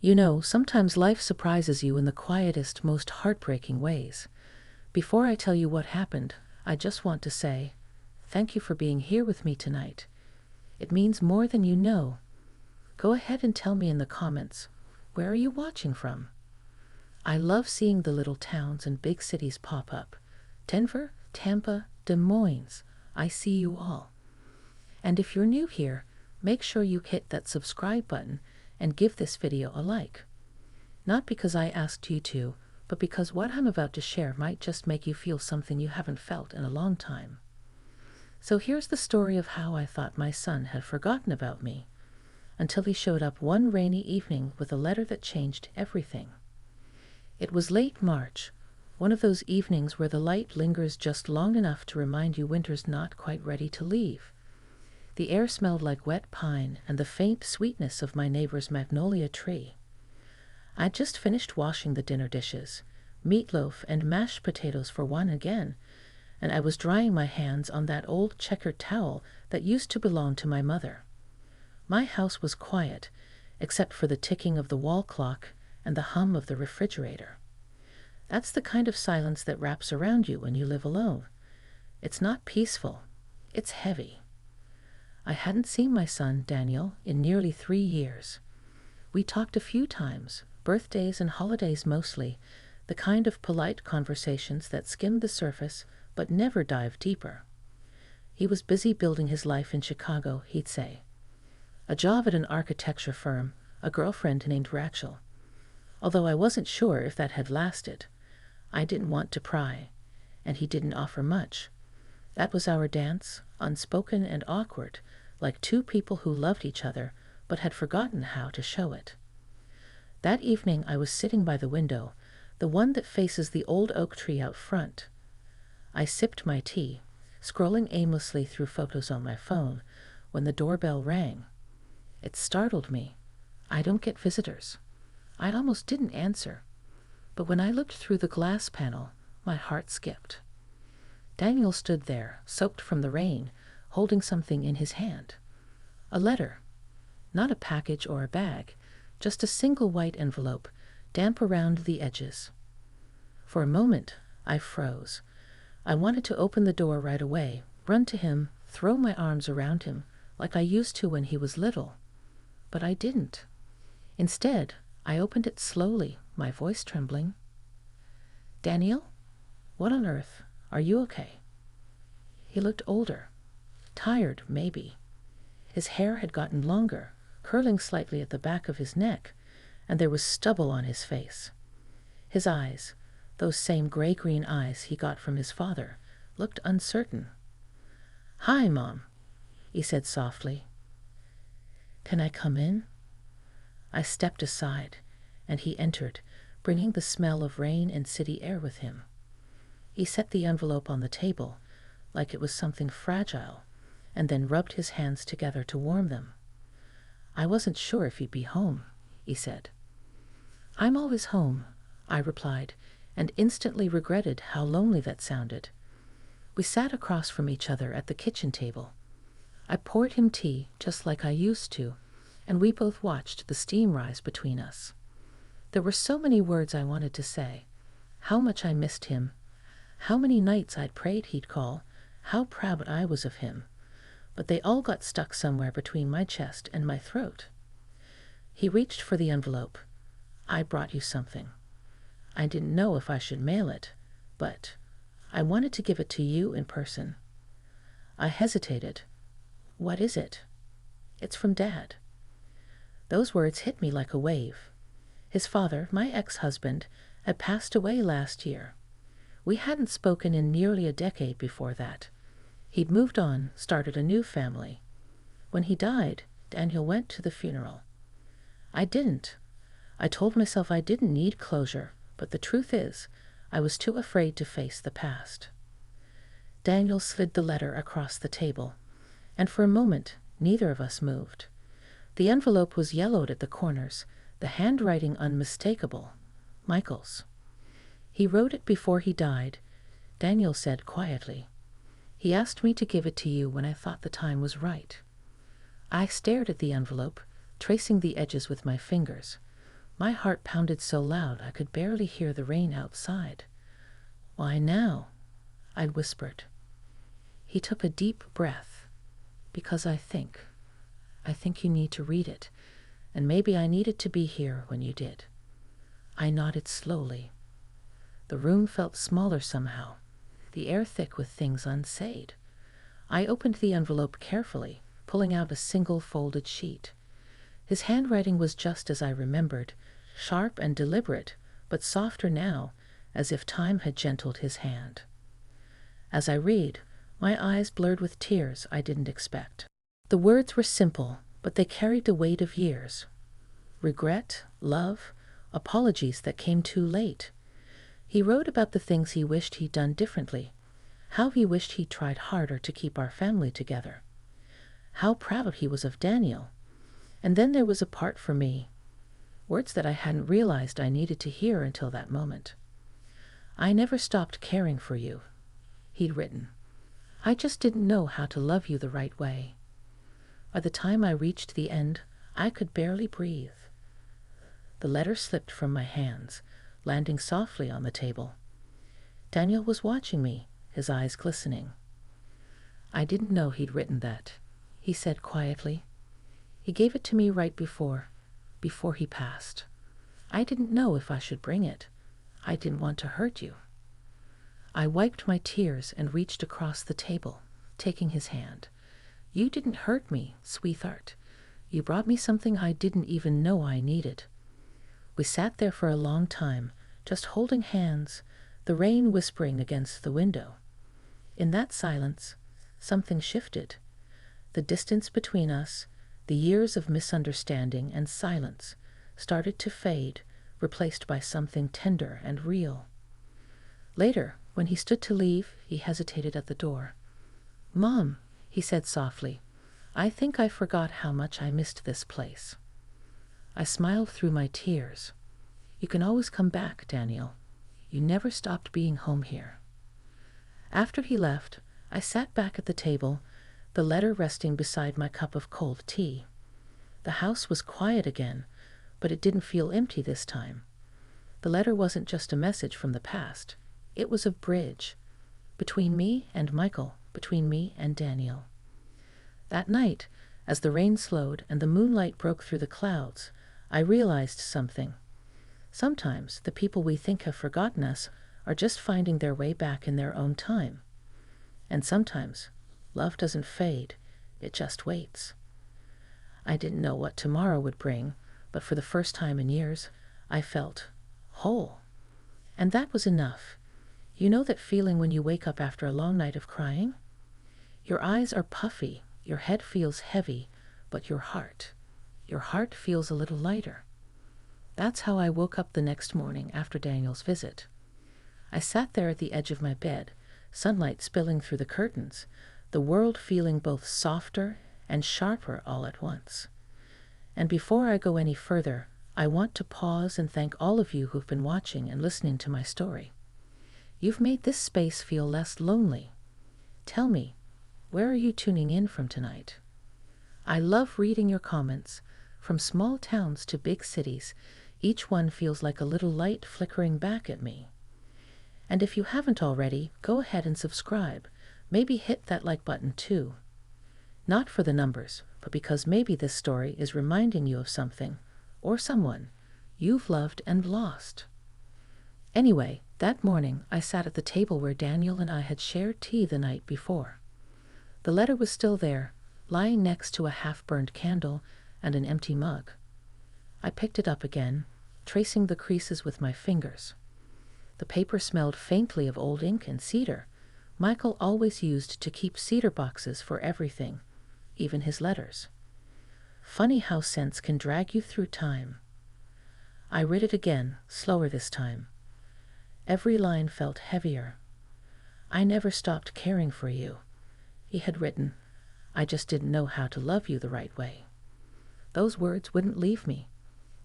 You know, sometimes life surprises you in the quietest, most heartbreaking ways. Before I tell you what happened, I just want to say, thank you for being here with me tonight. It means more than you know. Go ahead and tell me in the comments, where are you watching from? I love seeing the little towns and big cities pop up. Denver, Tampa, Des Moines, I see you all. And if you're new here, make sure you hit that subscribe button and give this video a like. Not because I asked you to, but because what I'm about to share might just make you feel something you haven't felt in a long time. So here's the story of how I thought my son had forgotten about me, until he showed up one rainy evening with a letter that changed everything. It was late March, one of those evenings where the light lingers just long enough to remind you winter's not quite ready to leave. The air smelled like wet pine and the faint sweetness of my neighbor's magnolia tree. I'd just finished washing the dinner dishes, meatloaf and mashed potatoes for one again, and I was drying my hands on that old checkered towel that used to belong to my mother. My house was quiet, except for the ticking of the wall clock and the hum of the refrigerator. That's the kind of silence that wraps around you when you live alone. It's not peaceful, it's heavy. I hadn't seen my son, Daniel, in nearly 3 years. We talked a few times, birthdays and holidays mostly, the kind of polite conversations that skimmed the surface but never dived deeper. He was busy building his life in Chicago, he'd say. A job at an architecture firm, a girlfriend named Rachel. Although I wasn't sure if that had lasted. I didn't want to pry, and he didn't offer much. That was our dance, unspoken and awkward, like two people who loved each other but had forgotten how to show it. That evening I was sitting by the window, the one that faces the old oak tree out front. I sipped my tea, scrolling aimlessly through photos on my phone, when the doorbell rang. It startled me. I don't get visitors. I almost didn't answer, but when I looked through the glass panel, my heart skipped. Daniel stood there, soaked from the rain, holding something in his hand. A letter. Not a package or a bag, just a single white envelope, damp around the edges. For a moment, I froze. I wanted to open the door right away, run to him, throw my arms around him, like I used to when he was little. But I didn't. Instead, I opened it slowly, my voice trembling. Daniel? What on earth? Are you okay? He looked older. Tired, maybe. His hair had gotten longer, curling slightly at the back of his neck, and there was stubble on his face. His eyes, those same gray-green eyes he got from his father, looked uncertain. "Hi, Mom," he said softly. "Can I come in?" I stepped aside, and he entered, bringing the smell of rain and city air with him. He set the envelope on the table, like it was something fragile, and then rubbed his hands together to warm them. "I wasn't sure if you'd be home," he said. "I'm always home," I replied, and instantly regretted how lonely that sounded. We sat across from each other at the kitchen table. I poured him tea, just like I used to, and we both watched the steam rise between us. There were so many words I wanted to say. How much I missed him. How many nights I'd prayed he'd call. How proud I was of him. But they all got stuck somewhere between my chest and my throat. He reached for the envelope. "I brought you something. I didn't know if I should mail it, but I wanted to give it to you in person." I hesitated. "What is it?" "It's from Dad." Those words hit me like a wave. His father, my ex-husband, had passed away last year. We hadn't spoken in nearly a decade before that. He'd moved on, started a new family. When he died, Daniel went to the funeral. I didn't. I told myself I didn't need closure, but the truth is, I was too afraid to face the past. Daniel slid the letter across the table, and for a moment, neither of us moved. The envelope was yellowed at the corners, the handwriting unmistakable. Michael's. "He wrote it before he died," Daniel said quietly. "He asked me to give it to you when I thought the time was right." I stared at the envelope, tracing the edges with my fingers. My heart pounded so loud I could barely hear the rain outside. "Why now?" I'd whispered. He took a deep breath. "Because I think you need to read it, and maybe I needed to be here when you did." I nodded slowly. The room felt smaller somehow, the air thick with things unsaid. I opened the envelope carefully, pulling out a single folded sheet. His handwriting was just as I remembered, sharp and deliberate, but softer now, as if time had gentled his hand. As I read, my eyes blurred with tears I didn't expect. The words were simple, but they carried the weight of years. Regret, love, apologies that came too late. He wrote about the things he wished he'd done differently, how he wished he'd tried harder to keep our family together, how proud he was of Daniel. And then there was a part for me, words that I hadn't realized I needed to hear until that moment. "I never stopped caring for you," he'd written. "I just didn't know how to love you the right way." By the time I reached the end, I could barely breathe. The letter slipped from my hands, landing softly on the table. Daniel was watching me, his eyes glistening. "I didn't know he'd written that," he said quietly. "He gave it to me right before he passed. I didn't know if I should bring it. I didn't want to hurt you." I wiped my tears and reached across the table, taking his hand. "You didn't hurt me, sweetheart. You brought me something I didn't even know I needed." We sat there for a long time, just holding hands, the rain whispering against the window. In that silence, something shifted. The distance between us, the years of misunderstanding and silence, started to fade, replaced by something tender and real. Later, when he stood to leave, he hesitated at the door. "Mom," he said softly, "I think I forgot how much I missed this place." I smiled through my tears. "You can always come back, Daniel. You never stopped being home here." After he left, I sat back at the table, the letter resting beside my cup of cold tea. The house was quiet again, but it didn't feel empty this time. The letter wasn't just a message from the past. It was a bridge between me and Michael, between me and Daniel. That night, as the rain slowed and the moonlight broke through the clouds, I realized something. Sometimes the people we think have forgotten us are just finding their way back in their own time. And sometimes love doesn't fade, it just waits. I didn't know what tomorrow would bring, but for the first time in years, I felt whole. And that was enough. You know that feeling when you wake up after a long night of crying? Your eyes are puffy, your head feels heavy, but your heart feels a little lighter. That's how I woke up the next morning after Daniel's visit. I sat there at the edge of my bed, sunlight spilling through the curtains, the world feeling both softer and sharper all at once. And before I go any further, I want to pause and thank all of you who've been watching and listening to my story. You've made this space feel less lonely. Tell me, where are you tuning in from tonight? I love reading your comments. From small towns to big cities, each one feels like a little light flickering back at me. And if you haven't already, go ahead and subscribe. Maybe hit that like button too. Not for the numbers, but because maybe this story is reminding you of something, or someone, you've loved and lost. Anyway, that morning I sat at the table where Daniel and I had shared tea the night before. The letter was still there, lying next to a half-burned candle and an empty mug. I picked it up again, tracing the creases with my fingers. The paper smelled faintly of old ink and cedar. Michael always used to keep cedar boxes for everything, even his letters. Funny how scents can drag you through time. I read it again, slower this time. Every line felt heavier. "I never stopped caring for you," he had written. "I just didn't know how to love you the right way." Those words wouldn't leave me.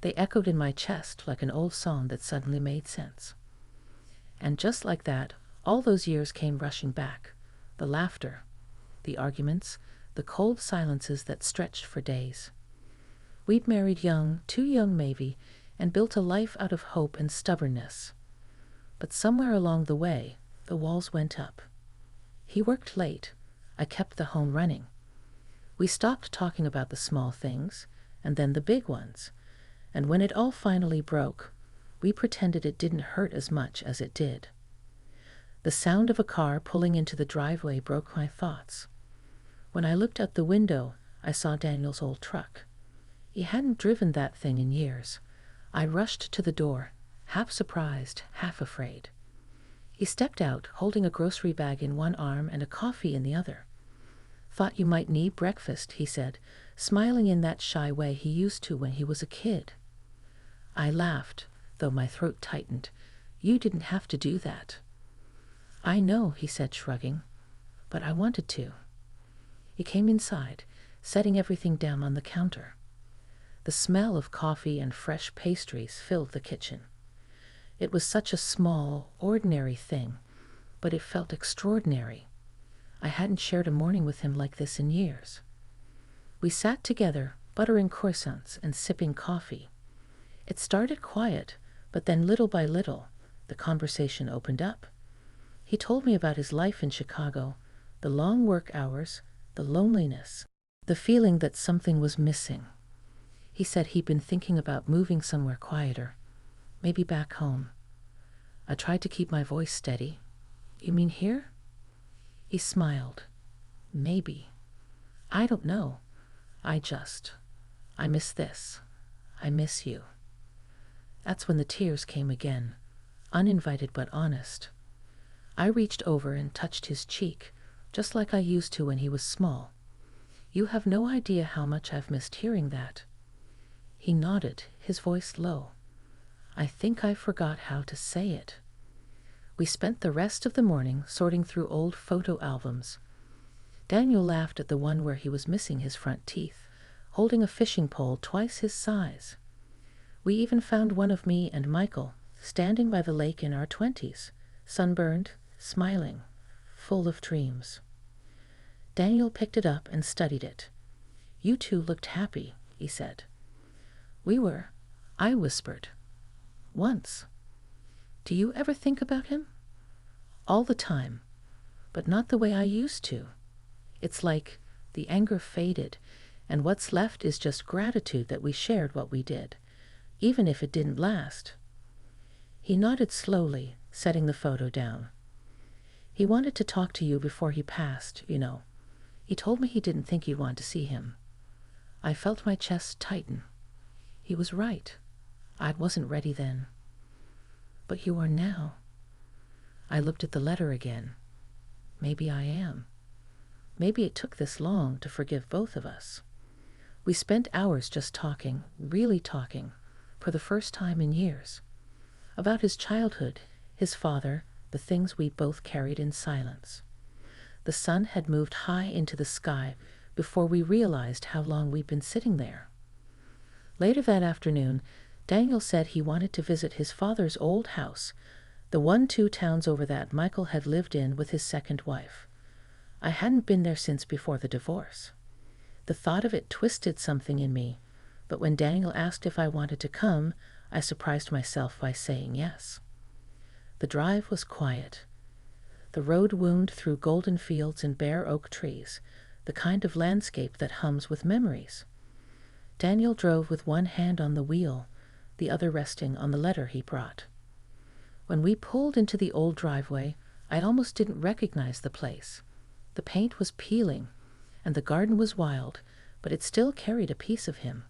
They echoed in my chest like an old song that suddenly made sense. And just like that, all those years came rushing back. The laughter, the arguments, the cold silences that stretched for days. We'd married young, too young maybe, and built a life out of hope and stubbornness. But somewhere along the way, the walls went up. He worked late. I kept the home running. We stopped talking about the small things, and then the big ones. And when it all finally broke, we pretended it didn't hurt as much as it did. The sound of a car pulling into the driveway broke my thoughts. When I looked out the window, I saw Daniel's old truck. He hadn't driven that thing in years. I rushed to the door, half surprised, half afraid. He stepped out, holding a grocery bag in one arm and a coffee in the other. "Thought you might need breakfast," he said, smiling in that shy way he used to when he was a kid. I laughed, though my throat tightened. "You didn't have to do that." "I know," he said, shrugging, "but I wanted to." He came inside, setting everything down on the counter. The smell of coffee and fresh pastries filled the kitchen. It was such a small, ordinary thing, but it felt extraordinary. I hadn't shared a morning with him like this in years. We sat together, buttering croissants and sipping coffee. It started quiet, but then little by little, the conversation opened up. He told me about his life in Chicago, the long work hours, the loneliness, the feeling that something was missing. He said he'd been thinking about moving somewhere quieter, maybe back home. I tried to keep my voice steady. "You mean here?" He smiled. "Maybe. I don't know. I miss this. I miss you." That's when the tears came again, uninvited but honest. I reached over and touched his cheek, just like I used to when he was small. "You have no idea how much I've missed hearing that." He nodded, his voice low. I think I forgot how to say it. We spent the rest of the morning sorting through old photo albums. Daniel laughed at the one where he was missing his front teeth, holding a fishing pole twice his size. We even found one of me and Michael, standing by the lake in our 20s, sunburned, smiling, full of dreams. Daniel picked it up and studied it. "You two looked happy," he said. "We were," I whispered. "Once." "Do you ever think about him?" "All the time, but not the way I used to. It's like the anger faded, and what's left is just gratitude that we shared what we did, even if it didn't last." He nodded slowly, setting the photo down. "He wanted to talk to you before he passed, you know. He told me he didn't think you'd want to see him." I felt my chest tighten. He was right. I wasn't ready then. "But you are now." I looked at the letter again. Maybe I am. Maybe it took this long to forgive both of us. We spent hours just talking, really talking, for the first time in years. About his childhood, his father, the things we both carried in silence. The sun had moved high into the sky before we realized how long we'd been sitting there. Later that afternoon, Daniel said he wanted to visit his father's old house, the one 2 towns over that Michael had lived in with his second wife. I hadn't been there since before the divorce. The thought of it twisted something in me, but when Daniel asked if I wanted to come, I surprised myself by saying yes. The drive was quiet. The road wound through golden fields and bare oak trees, the kind of landscape that hums with memories. Daniel drove with one hand on the wheel, the other resting on the letter he brought. When we pulled into the old driveway, I almost didn't recognize the place. The paint was peeling, and the garden was wild, but it still carried a piece of him.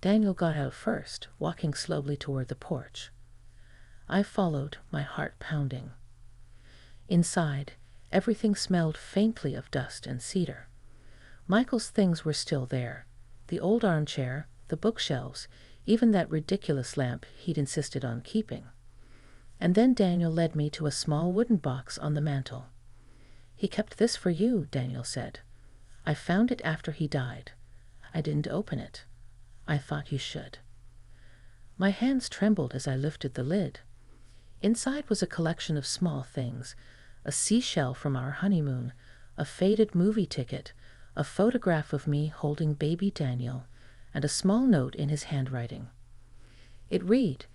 Daniel got out first, walking slowly toward the porch. I followed, my heart pounding. Inside, everything smelled faintly of dust and cedar. Michael's things were still there. The old armchair, the bookshelves, even that ridiculous lamp he'd insisted on keeping. And then Daniel led me to a small wooden box on the mantel. "He kept this for you," Daniel said. "I found it after he died. I didn't open it. I thought you should." My hands trembled as I lifted the lid. Inside was a collection of small things, a seashell from our honeymoon, a faded movie ticket, a photograph of me holding baby Daniel, and a small note in his handwriting. It read,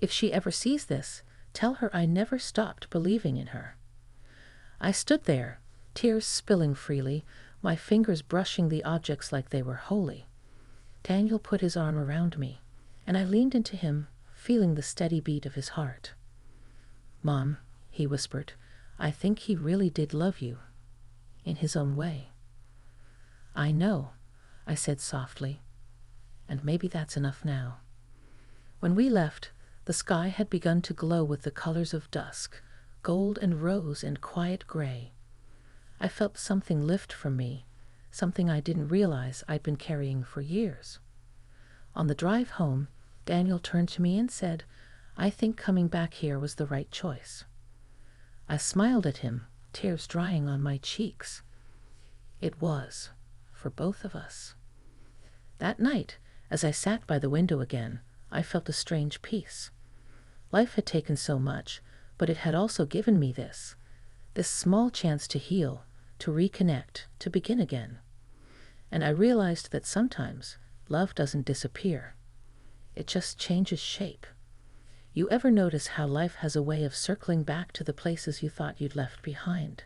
"If she ever sees this, tell her I never stopped believing in her." I stood there, tears spilling freely, my fingers brushing the objects like they were holy. Daniel put his arm around me, and I leaned into him, feeling the steady beat of his heart. "Mom," he whispered, "I think he really did love you, in his own way." "I know," I said softly, "and maybe that's enough now." When we left, the sky had begun to glow with the colors of dusk, gold and rose and quiet gray. I felt something lift from me, something I didn't realize I'd been carrying for years. On the drive home, Daniel turned to me and said, "I think coming back here was the right choice." I smiled at him, tears drying on my cheeks. It was, for both of us. That night, as I sat by the window again, I felt a strange peace. Life had taken so much, but it had also given me this small chance to heal, to reconnect, to begin again. And I realized that sometimes love doesn't disappear. It just changes shape. You ever notice how life has a way of circling back to the places you thought you'd left behind?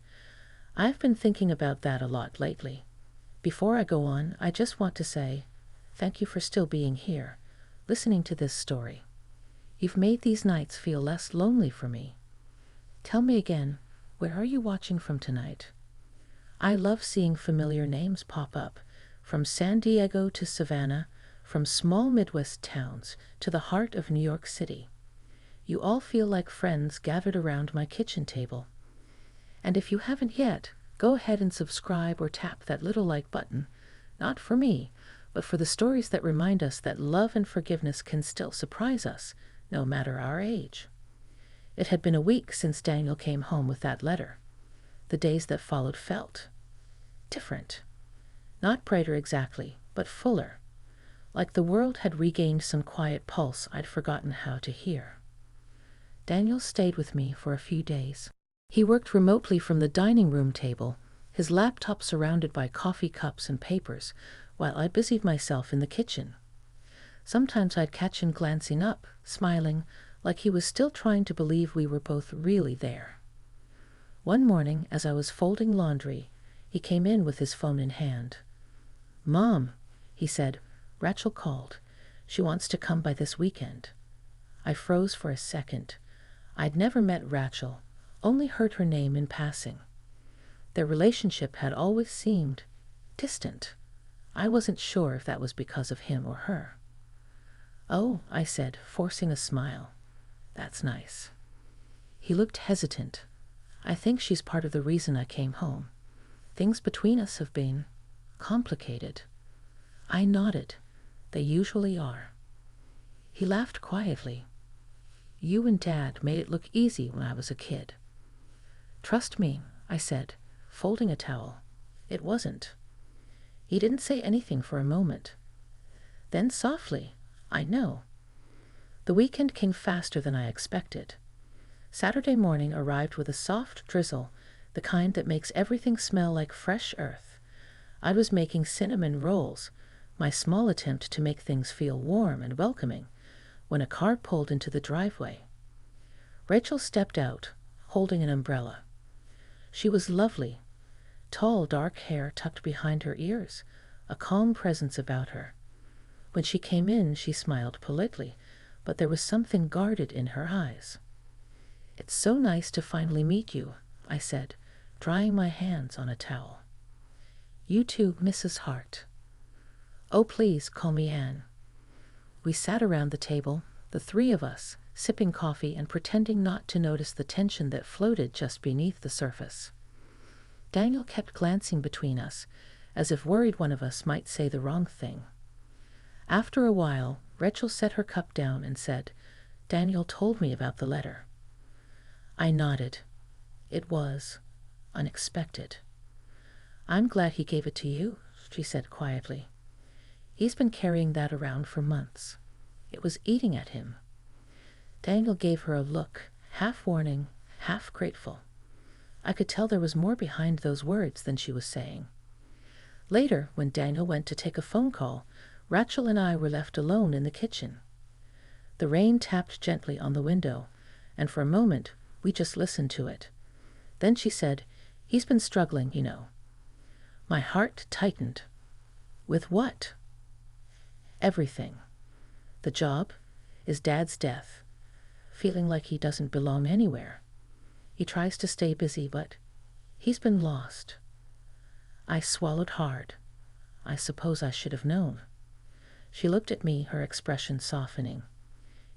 I've been thinking about that a lot lately. Before I go on, I just want to say, thank you for still being here, listening to this story. You've made these nights feel less lonely for me. Tell me again, where are you watching from tonight? I love seeing familiar names pop up, from San Diego to Savannah, from small Midwest towns to the heart of New York City. You all feel like friends gathered around my kitchen table. And if you haven't yet, go ahead and subscribe or tap that little like button, not for me, but for the stories that remind us that love and forgiveness can still surprise us, no matter our age. It had been a week since Daniel came home with that letter. The days that followed felt different. Not brighter exactly, but fuller. Like the world had regained some quiet pulse I'd forgotten how to hear. Daniel stayed with me for a few days. He worked remotely from the dining room table, his laptop surrounded by coffee cups and papers, while I busied myself in the kitchen. Sometimes I'd catch him glancing up, smiling, like he was still trying to believe we were both really there. One morning, as I was folding laundry, he came in with his phone in hand. "Mom," he said, "Rachel called. She wants to come by this weekend." I froze for a second. I'd never met Rachel, only heard her name in passing. Their relationship had always seemed distant. I wasn't sure if that was because of him or her. "Oh," I said, forcing a smile. "That's nice." He looked hesitant. "I think she's part of the reason I came home. Things between us have been complicated." I nodded. They usually are. He laughed quietly. "You and Dad made it look easy when I was a kid." "Trust me," I said, folding a towel. "It wasn't." He didn't say anything for a moment. Then softly, "I know." The weekend came faster than I expected. Saturday morning arrived with a soft drizzle, the kind that makes everything smell like fresh earth. I was making cinnamon rolls, my small attempt to make things feel warm and welcoming, when a car pulled into the driveway. Rachel stepped out, holding an umbrella. She was lovely. Tall, dark hair tucked behind her ears, a calm presence about her. When she came in, she smiled politely, but there was something guarded in her eyes. "It's so nice to finally meet you," I said, drying my hands on a towel. "You too, Mrs. Hart." "Oh, please call me Anne." We sat around the table, the three of us, sipping coffee and pretending not to notice the tension that floated just beneath the surface. Daniel kept glancing between us, as if worried one of us might say the wrong thing. After a while, Rachel set her cup down and said, "Daniel told me about the letter." I nodded. It was unexpected. "I'm glad he gave it to you," she said quietly. "He's been carrying that around for months. It was eating at him." Daniel gave her a look, half warning, half grateful. I could tell there was more behind those words than she was saying. Later, when Daniel went to take a phone call, Rachel and I were left alone in the kitchen. The rain tapped gently on the window, and for a moment we just listened to it. Then she said, "He's been struggling, you know." My heart tightened. With what? Everything. The job, his dad's death, feeling like he doesn't belong anywhere. He tries to stay busy, but he's been lost. I swallowed hard. I suppose I should have known. She looked at me, her expression softening.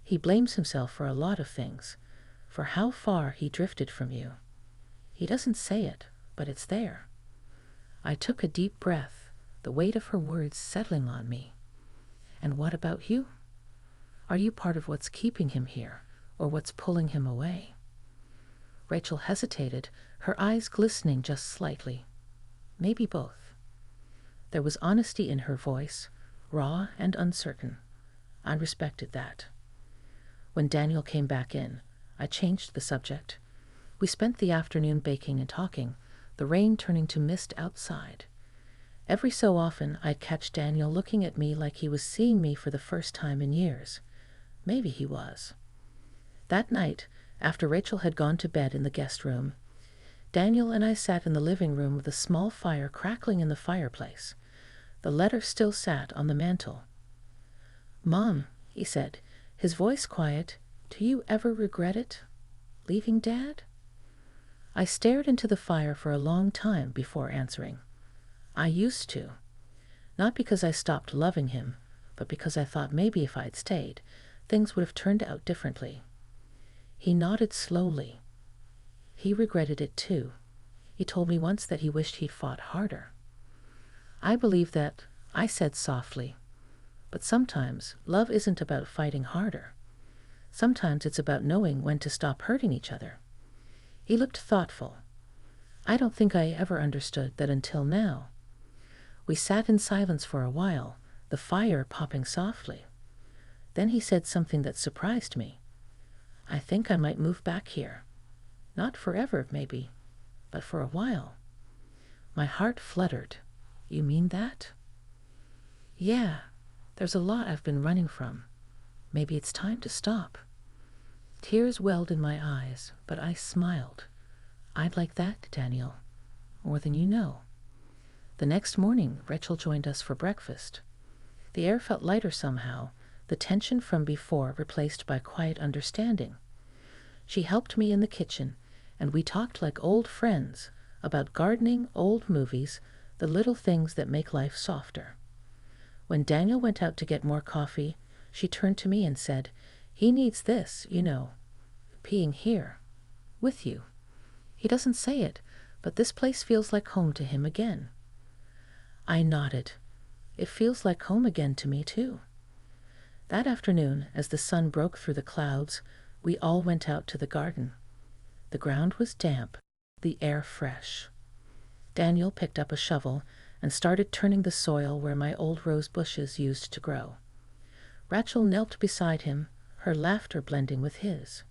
He blames himself for a lot of things, for how far he drifted from you. He doesn't say it, but it's there. I took a deep breath, the weight of her words settling on me. And what about you? Are you part of what's keeping him here, or what's pulling him away? Rachel hesitated, her eyes glistening just slightly. Maybe both. There was honesty in her voice, raw and uncertain. I respected that. When Daniel came back in, I changed the subject. We spent the afternoon baking and talking, the rain turning to mist outside. Every so often I'd catch Daniel looking at me like he was seeing me for the first time in years. Maybe he was. That night, after Rachel had gone to bed in the guest room, Daniel and I sat in the living room with a small fire crackling in the fireplace. The letter still sat on the mantel. "Mom," he said, his voice quiet, "do you ever regret it? Leaving Dad?" I stared into the fire for a long time before answering. I used to. Not because I stopped loving him, but because I thought maybe if I'd stayed, things would have turned out differently. He nodded slowly. He regretted it too. He told me once that he wished he'd fought harder. I believe that. I said softly. But sometimes love isn't about fighting harder. Sometimes it's about knowing when to stop hurting each other. He looked thoughtful. I don't think I ever understood that until now. We sat in silence for a while, the fire popping softly. Then he said something that surprised me. "I think I might move back here. Not forever, maybe, but for a while." My heart fluttered. "You mean that?" "Yeah, there's a lot I've been running from. Maybe it's time to stop." Tears welled in my eyes, but I smiled. "I'd like that, Daniel. More than you know." The next morning, Rachel joined us for breakfast. The air felt lighter somehow, the tension from before replaced by quiet understanding. She helped me in the kitchen, and we talked like old friends about gardening, old movies, the little things that make life softer. When Daniel went out to get more coffee, she turned to me and said, "He needs this, you know, being here, with you. He doesn't say it, but this place feels like home to him again." I nodded. It feels like home again to me, too. That afternoon, as the sun broke through the clouds, we all went out to the garden. The ground was damp, the air fresh. Daniel picked up a shovel and started turning the soil where my old rose bushes used to grow. Rachel knelt beside him, her laughter blending with his.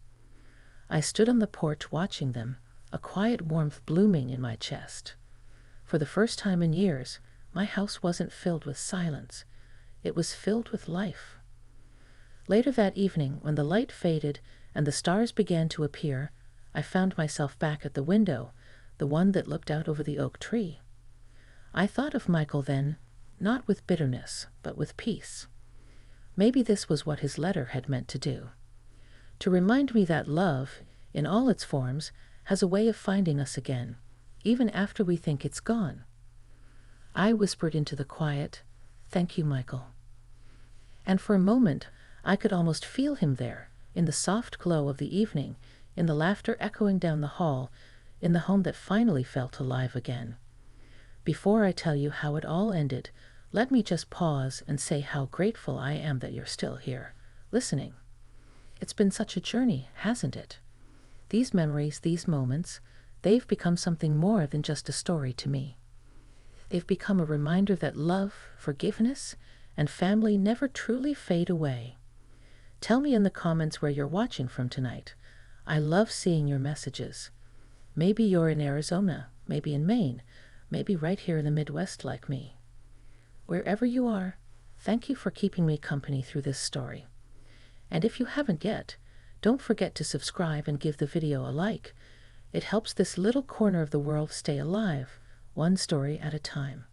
I stood on the porch watching them, a quiet warmth blooming in my chest. For the first time in years, my house wasn't filled with silence. It was filled with life. Later that evening, when the light faded and the stars began to appear, I found myself back at the window, the one that looked out over the oak tree. I thought of Michael then, not with bitterness, but with peace. Maybe this was what his letter had meant to do. To remind me that love, in all its forms, has a way of finding us again, even after we think it's gone. I whispered into the quiet, "Thank you, Michael." And for a moment, I could almost feel him there, in the soft glow of the evening, in the laughter echoing down the hall, in the home that finally felt alive again. Before I tell you how it all ended, let me just pause and say how grateful I am that you're still here, listening. It's been such a journey, hasn't it? These memories, these moments, they've become something more than just a story to me. They've become a reminder that love, forgiveness, and family never truly fade away. Tell me in the comments where you're watching from tonight. I love seeing your messages. Maybe you're in Arizona, maybe in Maine, maybe right here in the Midwest like me. Wherever you are, thank you for keeping me company through this story. And if you haven't yet, don't forget to subscribe and give the video a like. It helps this little corner of the world stay alive, one story at a time.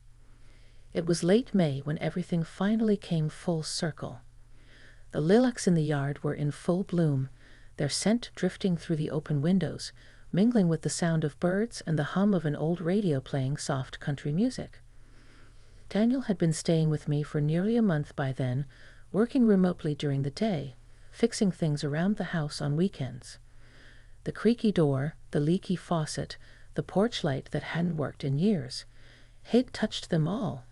It was late May when everything finally came full circle. The lilacs in the yard were in full bloom, their scent drifting through the open windows, mingling with the sound of birds and the hum of an old radio playing soft country music. Daniel had been staying with me for nearly a month by then, working remotely during the day, fixing things around the house on weekends. The creaky door, the leaky faucet, the porch light that hadn't worked in years. He'd touched them all,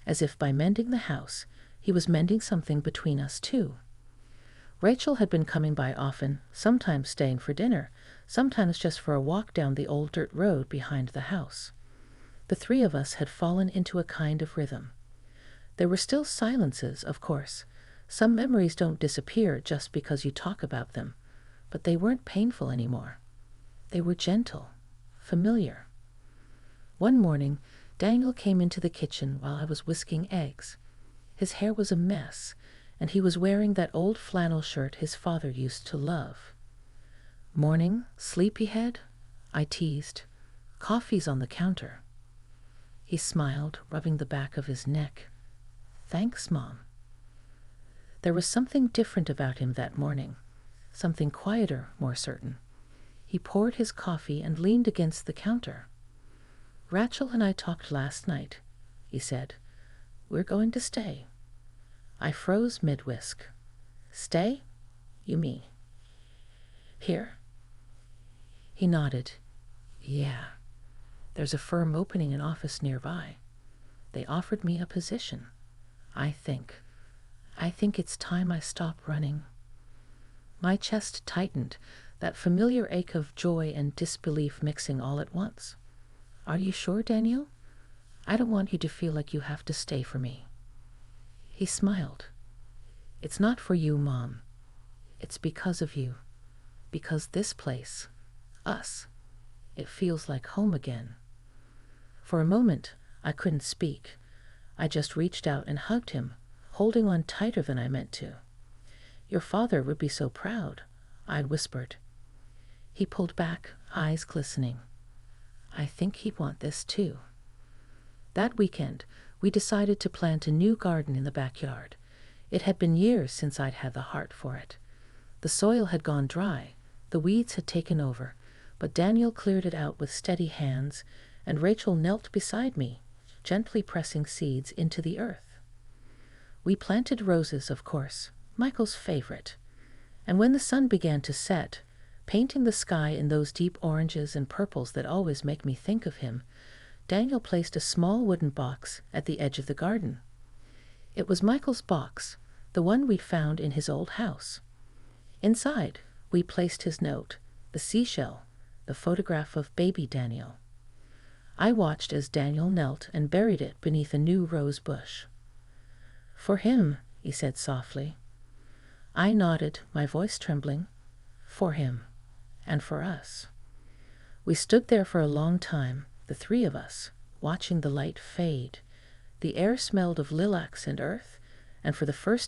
as if by mending the house, he was mending something between us too. Rachel had been coming by often, sometimes staying for dinner, sometimes just for a walk down the old dirt road behind the house. The three of us had fallen into a kind of rhythm. There were still silences, of course. Some memories don't disappear just because you talk about them, but they weren't painful anymore. They were gentle, familiar. One morning, Daniel came into the kitchen while I was whisking eggs. His hair was a mess, and he was wearing that old flannel shirt his father used to love. "Morning, sleepyhead?" I teased. "Coffee's on the counter." He smiled, rubbing the back of his neck. "Thanks, Mom." There was something different about him that morning, something quieter, more certain. He poured his coffee and leaned against the counter. "Rachel and I talked last night," he said. "We're going to stay." I froze mid-whisk. "Stay? You mean here?" He nodded. "Yeah. There's a firm opening an office nearby. They offered me a position. I think it's time I stop running." My chest tightened, that familiar ache of joy and disbelief mixing all at once. "Are you sure, Daniel? I don't want you to feel like you have to stay for me." He smiled. "It's not for you, Mom. It's because of you. Because this place, us, it feels like home again." For a moment, I couldn't speak. I just reached out and hugged him, holding on tighter than I meant to. "Your father would be so proud," I'd whispered. He pulled back, eyes glistening. "I think he'd want this too." That weekend, we decided to plant a new garden in the backyard. It had been years since I'd had the heart for it. The soil had gone dry, the weeds had taken over, but Daniel cleared it out with steady hands, and Rachel knelt beside me, gently pressing seeds into the earth. We planted roses, of course, Michael's favorite. And when the sun began to set, painting the sky in those deep oranges and purples that always make me think of him, Daniel placed a small wooden box at the edge of the garden. It was Michael's box, the one we'd found in his old house. Inside, we placed his note, the seashell, the photograph of baby Daniel. I watched as Daniel knelt and buried it beneath a new rose bush. "For him," he said softly. I nodded, my voice trembling. "For him, and for us." We stood there for a long time, the three of us, watching the light fade. The air smelled of lilacs and earth, and for the first